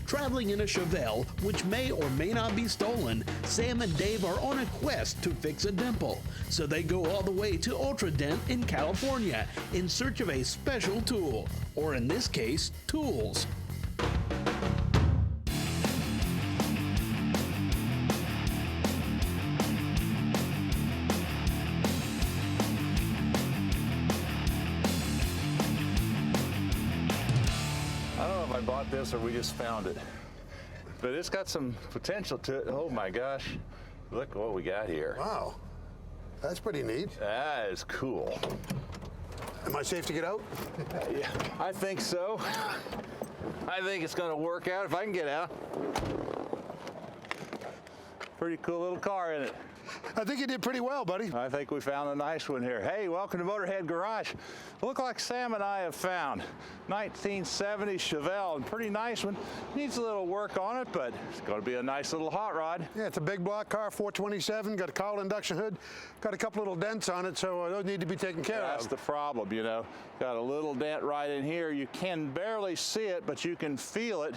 Traveling in a Chevelle, which may or may not be stolen, Sam and Dave are on a quest to fix a dimple. So they go all the way to Ultra Dent in California in search of a special tool, or in this case, tools. I bought this or we just found it, but it's got some potential to it. Oh my gosh, look what we got here. Wow, that's pretty neat. That is cool. Am I safe to get out? Yeah, I think so. I think it's going to work out if I can get out. Pretty cool little car, isn't it? I think you did pretty well, buddy. I think we found a nice one here. Hey, welcome to Motorhead Garage. Look like Sam and I have found 1970 Chevelle, and pretty nice one. Needs a little work on it, but it's going to be a nice little hot rod. Yeah, it's a big block car, 427, got a cowl induction hood, got a couple little dents on it, so those need to be taken care of. That's the problem, you know. Got a little dent right in here. You can barely see it, but you can feel it,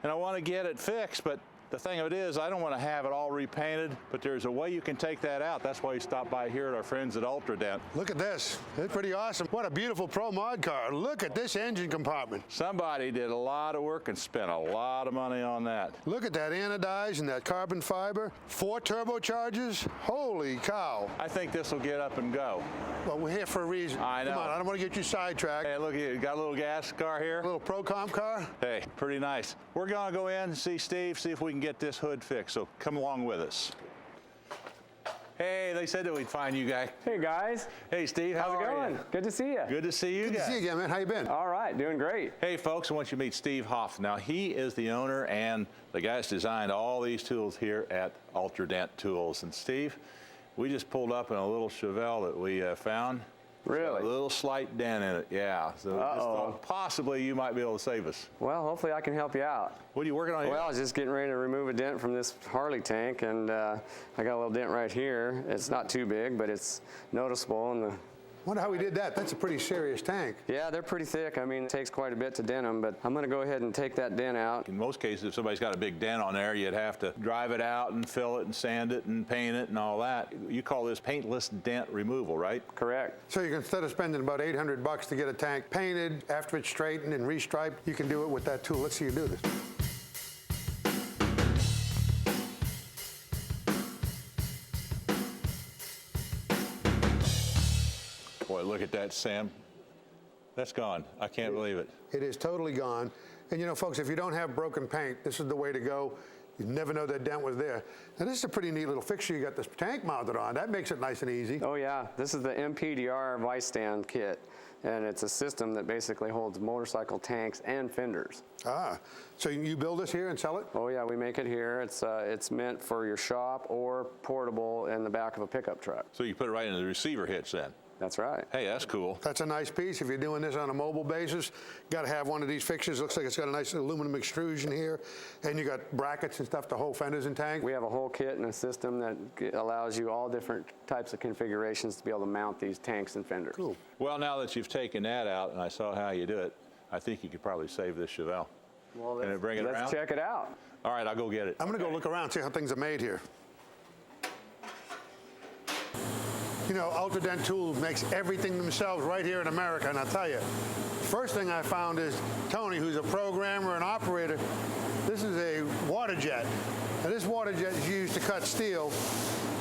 and I want to get it fixed, but the thing of it is, I don't want to have it all repainted, but there's a way you can take that out. That's why you stop by here at our friends at Ultra Dent. Look at this. It's pretty awesome. What a beautiful Pro Mod car. Look at this engine compartment. Somebody did a lot of work and spent a lot of money on that. Look at that anodized and that carbon fiber. 4 turbochargers. Holy cow. I think this will get up and go. Well, we're here for a reason. I know. Come on, I don't want to get you sidetracked. Hey, look, you got a little gas car here. A little Pro Comp car. Hey, pretty nice. We're going to go in and see Steve, see if we can get this hood fixed. So come along with us. Hey, they said that we'd find you guys. Hey guys. Hey Steve, how's it going? Good to see you. Good to see you guys. Good to see you again, man. How you been? All right, doing great. Hey folks, I want you to meet Steve Hoff. Now he is the owner and the guy that's designed all these tools here at Ultra Dent Tools. And Steve, we just pulled up in a little Chevelle that we found. Really? A little slight dent in it, yeah. So just thought possibly you might be able to save us. Well, hopefully I can help you out. What are you working on here? Well, I was just getting ready to remove a dent from this Harley tank, and I got a little dent right here. It's not too big, but it's noticeable. And Wonder how we did that. That's a pretty serious tank. yeah, they're pretty thick. I mean, it takes quite a bit to dent them, but I'm going to go ahead and take that dent out. In most cases, if somebody's got a big dent on there, you'd have to drive it out and fill it and sand it and paint it and all that. You call this paintless dent removal, right? Correct. So you can, instead of spending about $800 to get a tank painted, after it's straightened and restriped, you can do it with that tool. Let's see you do this. Boy, look at that, Sam. That's gone. I can't believe it. It is totally gone. And you know, folks, if you don't have broken paint, this is the way to go. You never know that dent was there. Now, this is a pretty neat little fixture you got this tank mounted on. That makes it nice and easy. Oh yeah, this is the MPDR vice stand kit, and it's a system that basically holds motorcycle tanks and fenders. Ah, so you build this here and sell it? Oh yeah, we make it here. It's meant for your shop or portable in the back of a pickup truck. So you put it right in the receiver hitch then? That's right. Hey, that's cool. That's a nice piece. If you're doing this on a mobile basis, got to have one of these fixtures. Looks like it's got a nice aluminum extrusion here, and you got brackets and stuff to hold fenders and tank. We have a whole kit and a system that allows you all different types of configurations to be able to mount these tanks and fenders. Cool. Well, now that you've taken that out and I saw how you do it, I think you could probably save this Chevelle. Well, let's check it out. All right, I'll go get it. I'm going to go look around, see how things are made here. You know, Ultra Dent Tools makes everything themselves right here in America, and I'll tell you, first thing I found is Tony, who's a programmer and operator. This is a water jet. Now, this water jet is used to cut steel.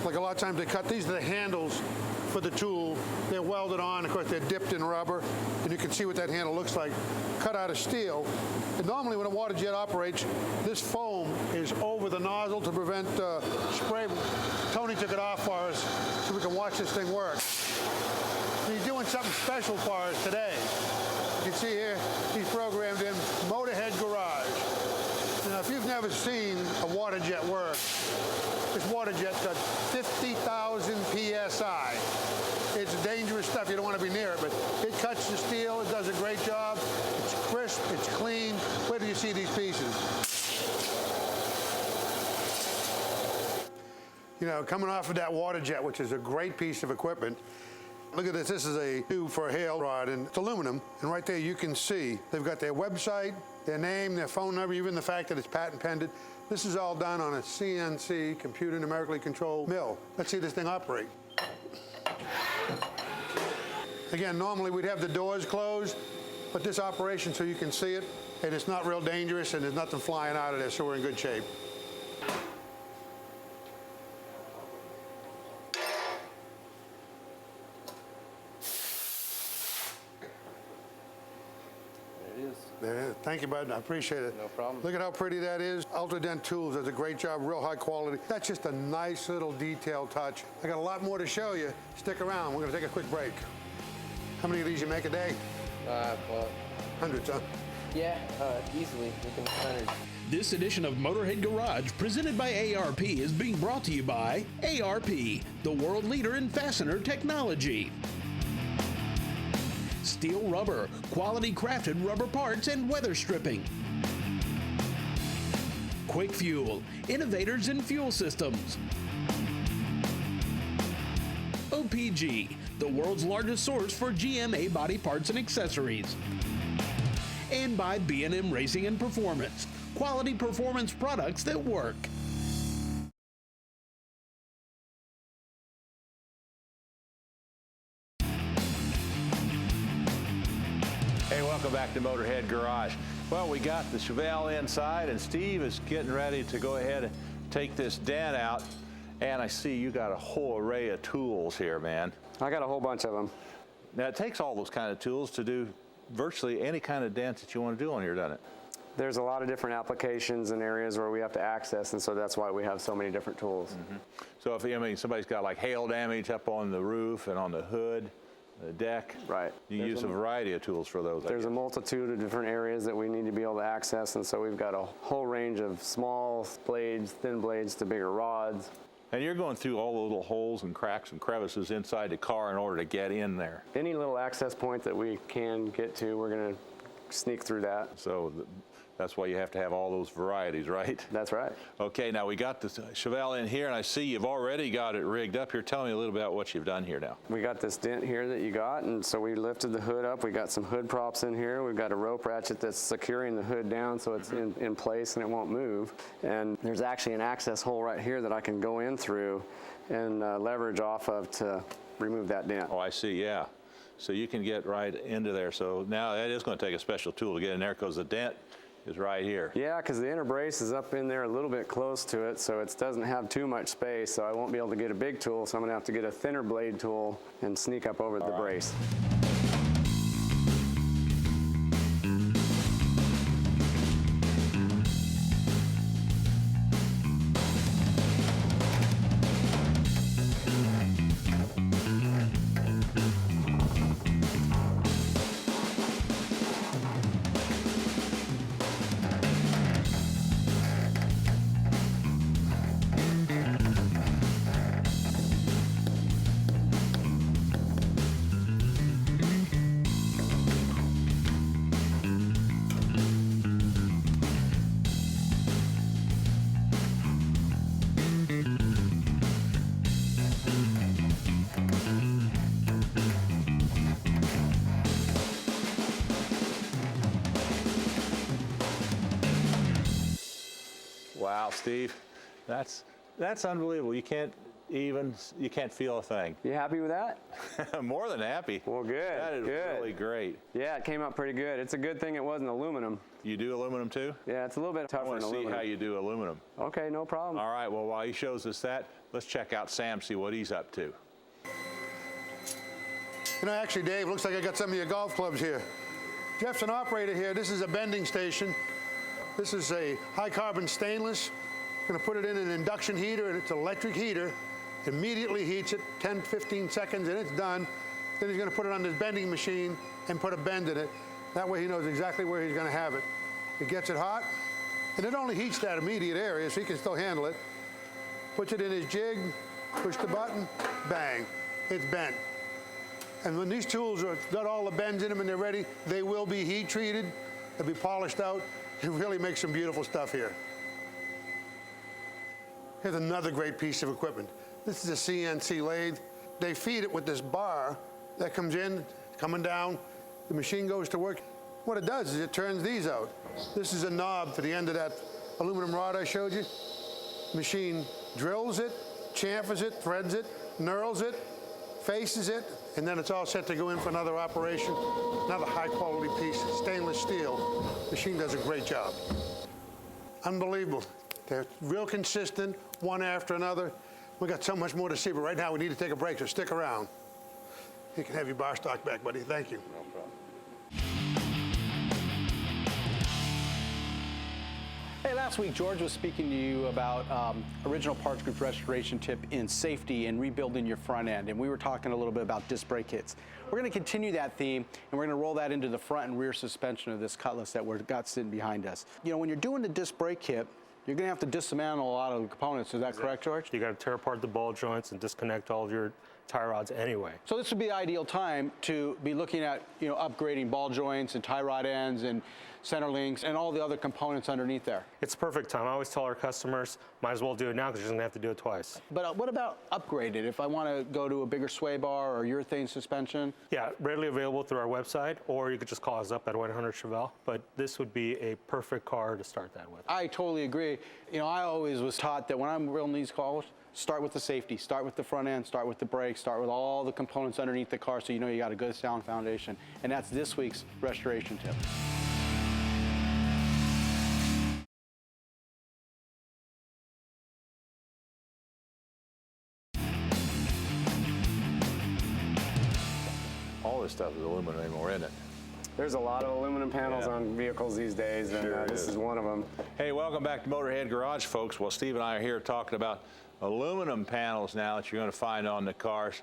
Like a lot of times they cut, these are the handles for the tool. They're welded on, of course they're dipped in rubber, and you can see what that handle looks like, cut out of steel. And normally when a water jet operates, this foam is over the nozzle to prevent spray. Tony took it off for us so we can watch this thing work. And he's doing something special for us today. You can see here, he's programmed in Motorhead Garage. Now, if you've never seen a water jet work, this water jet's got 50,000 PSI. It's dangerous stuff. You don't want to be near it, but it cuts the steel. It does a great job. It's crisp. It's clean. Where do you see these pieces? You know, coming off of that water jet, which is a great piece of equipment. Look at this. This is a tube for a hail rod, and it's aluminum. And right there you can see they've got their website, their name, their phone number, even the fact that it's patent pending. This is all done on a CNC, computer numerically controlled mill. Let's see this thing operate. Again, normally we'd have the doors closed, but this operation, so you can see it, and it's not real dangerous, and there's nothing flying out of there, so we're in good shape. There it is. Thank you, bud. I appreciate it. No problem. Look at how pretty that is. Ultra Dent Tools does a great job, real high quality. That's just a nice little detail touch. I got a lot more to show you. Stick around. We're going to take a quick break. How many of these you make a day? Well, Hundreds, huh? yeah, easily. We can hundreds. This edition of Motorhead Garage, presented by ARP, is being brought to you by ARP, the world leader in fastener technology. Steel rubber, quality crafted rubber parts and weather stripping. Quick Fuel, innovators in fuel systems. OPG, the world's largest source for GMA body parts and accessories. And by B&M Racing and Performance, quality performance products that work. Hey, welcome back to Motorhead Garage. Well, we got the Chevelle inside, and Steve is getting ready to go ahead and take this dent out. And I see you got a whole array of tools here, man. I got a whole bunch of them. Now, it takes all those kind of tools to do virtually any kind of dent that you want to do on here, doesn't it? There's a lot of different applications and areas where we have to access, and so that's why we have so many different tools. Mm-hmm. So if, I mean, somebody's got like hail damage up on the roof and on the hood, the deck. Right. You use a variety of tools for those. There's a multitude of different areas that we need to be able to access, and so we've got a whole range of small blades, thin blades to bigger rods. And you're going through all the little holes and cracks and crevices inside the car in order to get in there. Any little access point that we can get to, we're going to sneak through that. So that's why you have to have all those varieties, right? That's right. Okay, now we got the Chevelle in here, and I see you've already got it rigged up here. Tell me a little bit about what you've done here now. We got this dent here that you got, and so we lifted the hood up. We got some hood props in here. We've got a rope ratchet that's securing the hood down so it's in place and it won't move. And there's actually an access hole right here that I can go in through and leverage off of to remove that dent. Oh, I see, yeah. So you can get right into there. So now that is going to take a special tool to get in there because the dent is right here. Yeah, because the inner brace is up in there a little bit close to it, so it doesn't have too much space, so I won't be able to get a big tool, so I'm going to have to get a thinner blade tool and sneak up over the brace. Wow, Steve, that's unbelievable. You can't feel a thing. You happy with that? More than happy. Well, good. That is good. really great. Yeah, it came out pretty good. It's a good thing it wasn't aluminum. You do aluminum too? Yeah, it's a little bit I tougher want than to see aluminum. how you do aluminum. Okay, no problem. All right, well, while he shows us that, let's check out Sam, see what he's up to. You know, actually, Dave, looks like I got some of your golf clubs here. Jeff's an operator here. This is a bending station. This is a high carbon stainless. Going to put it in an induction heater, and it's an electric heater. Immediately heats it, 10, 15 seconds, and it's done. Then he's going to put it on this bending machine and put a bend in it. That way he knows exactly where he's going to have it. It gets it hot, and it only heats that immediate area, so he can still handle it. Puts it in his jig, push the button, bang, it's bent. And when these tools are got all the bends in them and they're ready, they will be heat treated, they'll be polished out. It really makes some beautiful stuff here. Here's another great piece of equipment. This is a CNC lathe. They feed it with this bar that comes in, coming down. The machine goes to work. What it does is it turns these out. This is a knob to the end of that aluminum rod I showed you. Machine drills it, chamfers it, threads it, knurls it, faces it, and then it's all set to go in for another operation. Another high quality piece, stainless steel. Machine does a great job. Unbelievable. They're real consistent, one after another. We got so much more to see, but right now we need to take a break, so stick around. You can have your bar stock back, buddy. Thank you. No problem. Hey, last week George was speaking to you about original parts group restoration tip in safety and rebuilding your front end, and we were talking a little bit about disc brake kits. We're going to continue that theme, and we're going to roll that into the front and rear suspension of this Cutlass that we've got sitting behind us. You know, when you're doing the disc brake kit, you're going to have to dismantle a lot of the components. Is that correct, George? You got to tear apart the ball joints and disconnect all of your tie rods anyway. So this would be the ideal time to be looking at, you know, upgrading ball joints and tie rod ends and center links and all the other components underneath there. It's perfect time. I always tell our customers, might as well do it now because you're going to have to do it twice. But what about upgraded? If I want to go to a bigger sway bar or urethane suspension? Yeah, readily available through our website, or you could just call us up at 100 Chevelle. But this would be a perfect car to start that with. I totally agree. You know, I always was taught that when I'm building these cars, start with the safety, start with the front end, start with the brakes, start with all the components underneath the car so you know you got a good sound foundation. And that's this week's restoration tip. All this stuff is aluminum anymore, isn't it? There's a lot of aluminum panels on vehicles these days, and this is one of them. Hey, welcome back to Motorhead Garage, folks. Well, Steve and I are here talking about aluminum panels now that you're going to find on the cars.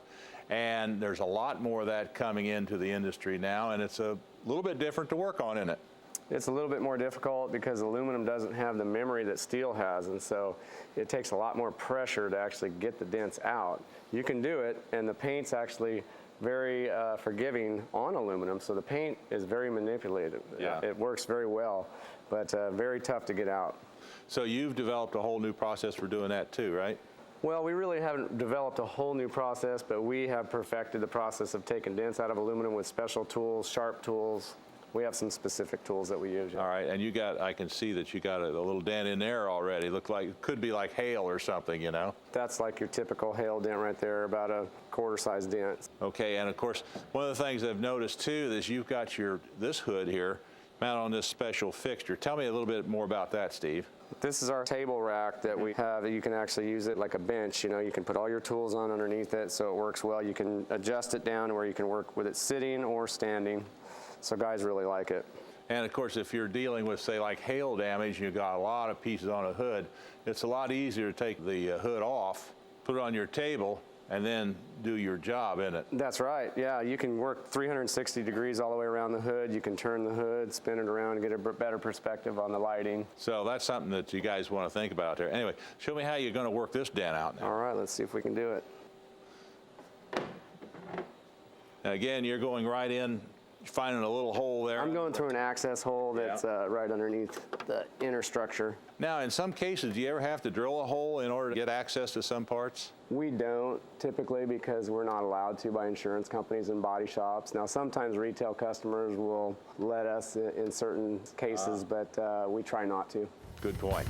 And there's a lot more of that coming into the industry now, and it's a little bit different to work on, isn't it? It's a little bit more difficult because aluminum doesn't have the memory that steel has, and so it takes a lot more pressure to actually get the dents out. You can do it, and the paint's actually very forgiving on aluminum, so the paint is very manipulated. Yeah. It works very well, but very tough to get out. So you've developed a whole new process for doing that too, right? Well, we really haven't developed a whole new process, but we have perfected the process of taking dents out of aluminum with special tools, sharp tools. We have some specific tools that we use. All right, and you got, I can see that you got a little dent in there already. Look like, it could be like hail or something, you know? That's like your typical hail dent right there, about a quarter-size dent. Okay, and of course, one of the things I've noticed too is you've got this hood here mounted on this special fixture. Tell me a little bit more about that, Steve. This is our table rack that we have. You can actually use it like a bench. You know, you can put all your tools on underneath it so it works well. You can adjust it down to where you can work with it sitting or standing. So guys really like it. And of course, if you're dealing with, say, like hail damage, you've got a lot of pieces on a hood, it's a lot easier to take the hood off, put it on your table, and then do your job in it. That's right. Yeah, you can work 360 degrees all the way around the hood. You can turn the hood, spin it around, and get a better perspective on the lighting. So that's something that you guys want to think about there. Anyway, show me how you're going to work this dent out now. All right, let's see if we can do it. And again, you're going right in, finding a little hole there. I'm going through an access hole that's right underneath the inner structure. Now, in some cases, do you ever have to drill a hole in order to get access to some parts? We don't typically, because we're not allowed to by insurance companies and body shops. Now, sometimes retail customers will let us in certain cases, but we try not to. Good point.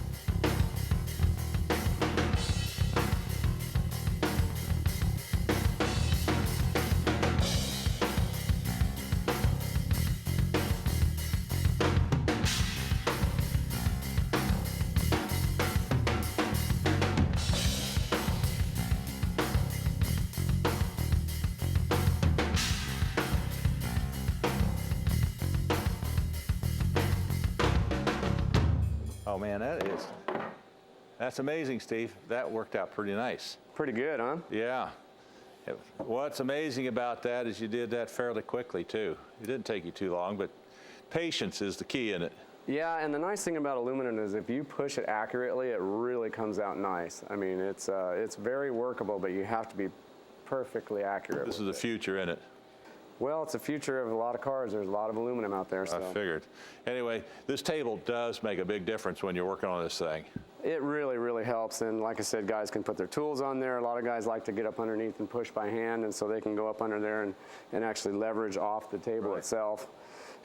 Oh man, that's amazing, Steve. That worked out pretty nice. Pretty good, huh? Yeah. What's amazing about that is you did that fairly quickly too. It didn't take you too long, but patience is the key in it. Yeah, and the nice thing about aluminum is if you push it accurately, it really comes out nice. I mean, it's very workable, but you have to be perfectly accurate. This is the future in it. Well, it's the future of a lot of cars. There's a lot of aluminum out there. So. I figured. Anyway, this table does make a big difference when you're working on this thing. It really, really helps. And like I said, guys can put their tools on there. A lot of guys like to get up underneath and push by hand, and so they can go up under there and actually leverage off the table itself.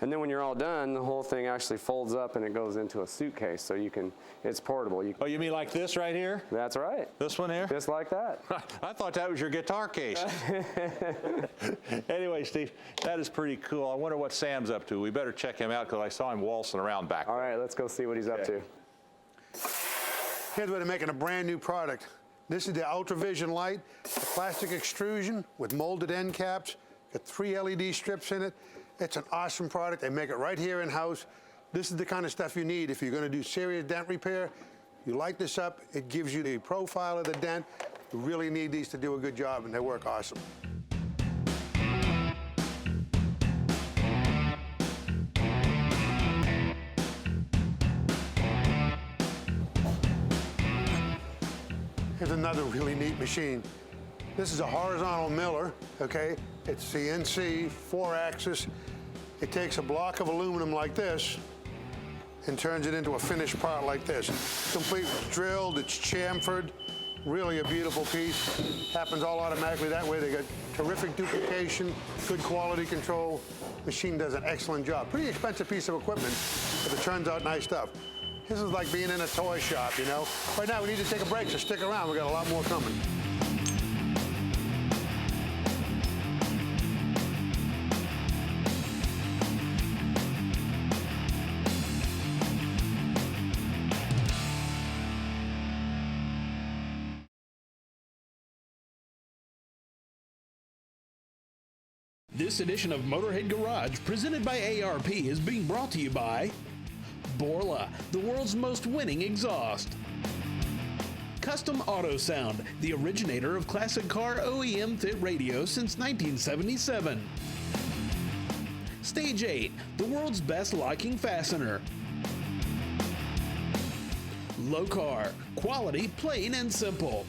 And then when you're all done, the whole thing actually folds up and it goes into a suitcase, so you can, it's portable. Oh, you mean like this right here? That's right. This one here? Just like that. I thought that was your guitar case. Anyway, Steve, that is pretty cool. I wonder what Sam's up to. We better check him out because I saw him waltzing around back there. All right, let's go see what he's up to. Here's where they're making a brand new product. This is the Ultravision light, a plastic extrusion with molded end caps, got 3 LED strips in it. It's an awesome product. They make it right here in-house. This is the kind of stuff you need if you're going to do serious dent repair. You light this up, it gives you the profile of the dent. You really need these to do a good job, and they work awesome. Here's another really neat machine. This is a horizontal miller, okay? It's CNC, 4-axis. It takes a block of aluminum like this and turns it into a finished part like this. Complete drilled, it's chamfered, really a beautiful piece. Happens all automatically that way. They got terrific duplication, good quality control. Machine does an excellent job. Pretty expensive piece of equipment, but it turns out nice stuff. This is like being in a toy shop, you know? Right now we need to take a break, so stick around. We got a lot more coming. This edition of Motorhead Garage, presented by ARP, is being brought to you by Borla, the world's most winning exhaust. Custom Auto Sound, the originator of classic car OEM fit radio since 1977. Stage 8, the world's best locking fastener. Locar, quality plain and simple.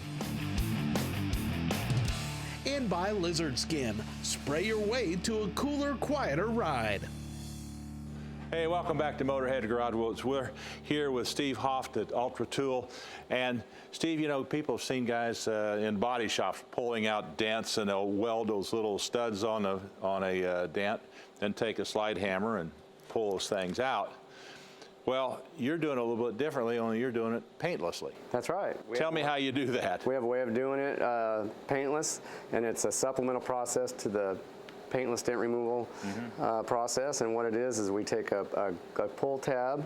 And by Lizard Skin, spray your way to a cooler, quieter ride. Hey, welcome back to Motorhead Garage. We're here with Steve Hoft at Ultra Tool. And Steve, you know, people have seen guys in body shops pulling out dents, and they'll weld those little studs on a dent, then take a slide hammer and pull those things out. Well, you're doing it a little bit differently, only you're doing it paintlessly. That's right. Tell me how you do that. We have a way of doing it paintless, and it's a supplemental process to the paintless dent removal process. And what it is we take a pull tab.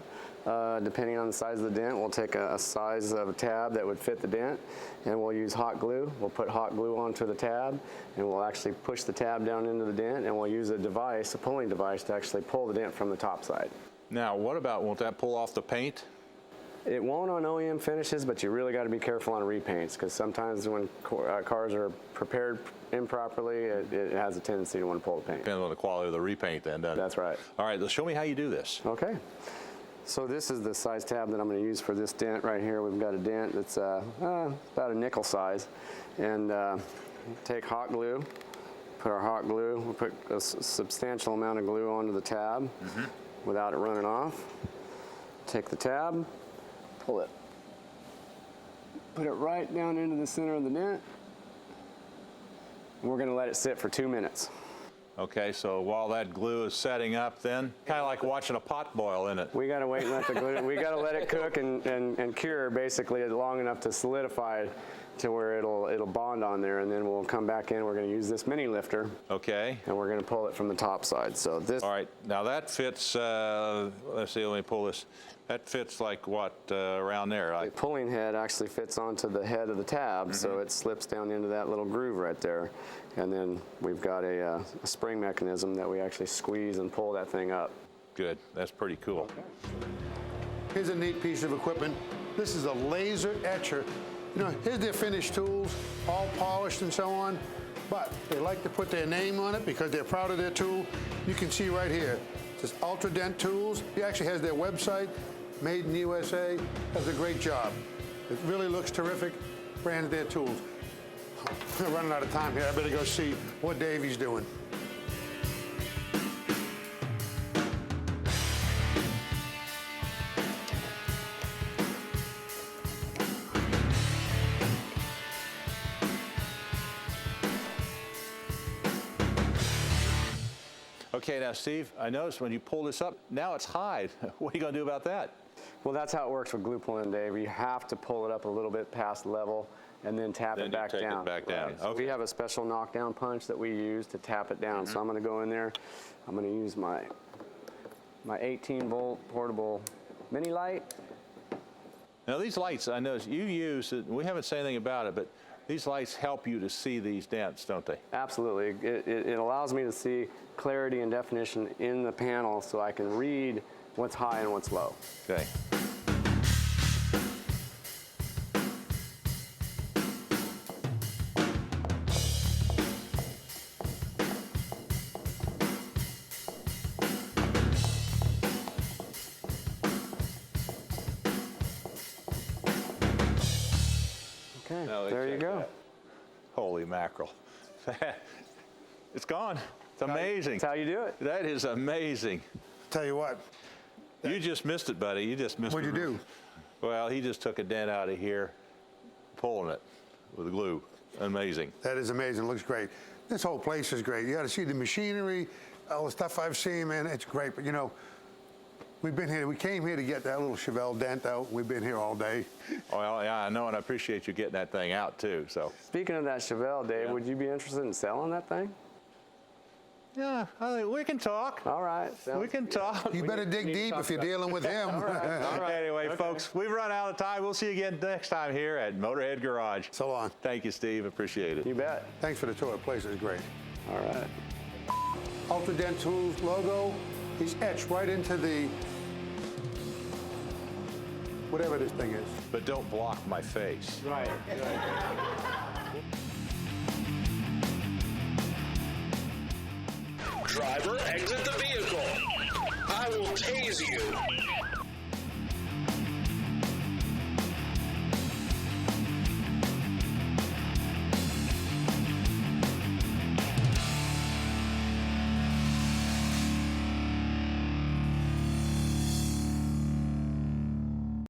Depending on the size of the dent, we'll take a size of a tab that would fit the dent, and we'll use hot glue. We'll put hot glue onto the tab, and we'll actually push the tab down into the dent, and we'll use a device, a pulling device, to actually pull the dent from the top side. Now, what about, won't that pull off the paint? It won't on OEM finishes, but you really got to be careful on repaints, because sometimes when cars are prepared improperly, it has a tendency to want to pull the paint. Depends on the quality of the repaint then, doesn't it? That's right. All right, show me how you do this. Okay. So this is the size tab that I'm going to use for this dent right here. We've got a dent that's about a nickel size. And take hot glue, put our hot glue, we'll put a substantial amount of glue onto the tab without it running off. Take the tab, pull it, put it right down into the center of the dent, and we're going to let it sit for 2 minutes. Okay, so while that glue is setting up then, kind of like watching a pot boil, isn't it? We got to wait and let the glue, we got to let it cook and cure basically long enough to solidify to where it'll bond on there, and then we'll come back in. We're going to use this mini lifter. Okay. And we're going to pull it from the top side. So this. All right, now that fits, let's see, let me pull this. That fits like what, around there? The pulling head actually fits onto the head of the tab, so it slips down into that little groove right there. And then we've got a spring mechanism that we actually squeeze and pull that thing up. Good, that's pretty cool. Okay. Here's a neat piece of equipment. This is a laser etcher. You know, here's their finished tools, all polished and so on, but they like to put their name on it because they're proud of their tool. You can see right here, it says Ultra Dent Tools. He actually has their website, Made in the USA, does a great job. It really looks terrific, branded their tools. I'm running out of time here. I better go see what Davey's doing. Okay, now Steve, I noticed when you pull this up, now it's hide. What are you going to do about that? Well, that's how it works with glue pulling, Dave. You have to pull it up a little bit past level and then tap it back down. Then you take it back down. Right. So Okay. we have a special knockdown punch that we use to tap it down. So I'm going to go in there. I'm going to use my 18-volt portable mini light. Now these lights, I noticed you use, we haven't said anything about it, but these lights help you to see these dents, don't they? Absolutely. It allows me to see clarity and definition in the panel so I can read what's high and what's low. Okay. Okay, Now, there you check go. that. Holy mackerel. It's gone. It's amazing. That's how you do it. That is amazing. Tell you what, You just missed it, buddy. You just missed it. what'd you do? Well, he just took a dent out of here, pulling it with glue. Amazing. That is amazing. Looks great. This whole place is great. You got to see the machinery, all the stuff I've seen, man. It's great. But you know, we've been here. We came here to get that little Chevelle dent out. We've been here all day. Well, yeah, I know, and I appreciate you getting that thing out too. So. Speaking of that Chevelle, Dave, Yeah. would you be interested in selling that thing? Yeah, I think we can talk. All right. We can talk. You better dig need to deep talk if you're about it. dealing with him. All right. Anyway, folks, we've run out of time. We'll see you again next time here at Motorhead Garage. So long. Thank you, Steve. Appreciate it. You bet. Thanks for the tour. The place is great. All right. Ultra Dent Tools logo is etched right into the whatever this thing is. But don't block my face. Right. Driver, exit the vehicle. I will tase you.